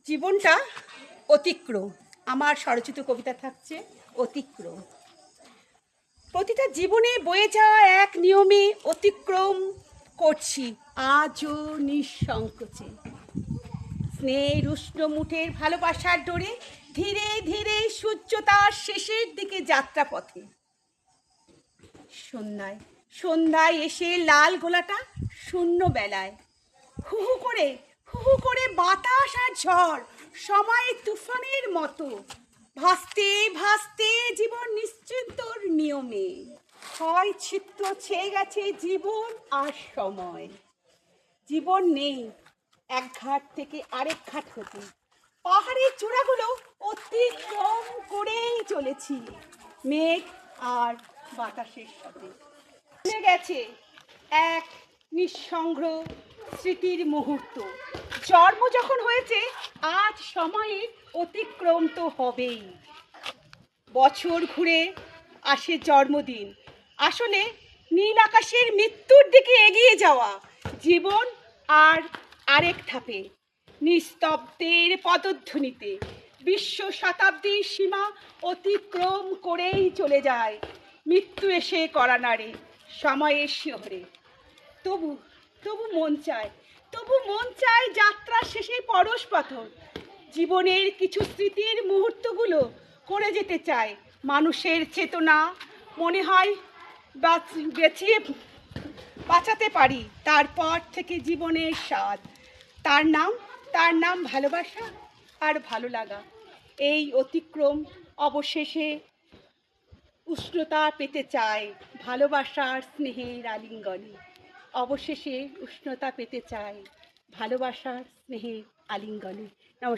জীবনটা অতিক্রম। আমার স্বরচিত কবিতা থাকছে অতিক্রম। প্রতিটা জীবনে বয়ে যাওয়া এক নিয়মে অতিক্রম করছি আজও নিঃসংকোচে। স্নেহের উষ্ণ মুঠের ভালোবাসার ডোরে ধীরে ধীরে সূর্য তার শেষের দিকে যাত্রাপথে। সন্ধ্যায় সন্ধ্যায় এসে লাল গোলাটা শূন্য বেলায় হু হু করে বাতাস আর ঝড় সময় তুফানের মতো ভাসতে ভাসতে জীবন নিশ্চিন্তর নিয়মে হয় চিত্র ছেয়ে গেছে জীবন আর সময়। জীবন নেই এক ঘাট থেকে আরেক ঘাট হতে, পাহাড়ের চূড়াগুলো অতিক্রম করেই চলেছি মেঘ আর বাতাসের সাথে। ভুলে গেছে এক নিঃসংগ্র স্মৃতির মুহূর্ত। জন্ম যখন হয়েছে আজ সময়ের অতিক্রম তো হবেই। বছর ঘুরে আসে জন্মদিন, আসলে নীল আকাশের মৃত্যুর দিকে এগিয়ে যাওয়া জীবন আর আরেক ধাপে নিস্তব্ধের পদধ্বনিতে বিশ্ব শতাব্দীর সীমা অতিক্রম করেই চলে যায় মৃত্যু এসে করা নাড়ে সময়ের শিহরে। তবু তবু মন চায় যাত্রার শেষে পরশ পাথর জীবনের কিছু স্মৃতির মুহূর্তগুলো করে যেতে চায় মানুষের চেতনা। মনে হয় বেঁচিয়ে বাঁচাতে পারি তারপর থেকে জীবনের স্বাদ। তার নাম ভালোবাসা আর ভালো লাগা। এই অতিক্রম অবশেষে উষ্ণতা পেতে চায় ভালোবাসার স্নেহের আলিঙ্গনে। অবশেষে উষ্ণতা পেতে চায় ভালোবাসার স্নেহের আলিঙ্গনে। নমস্কার।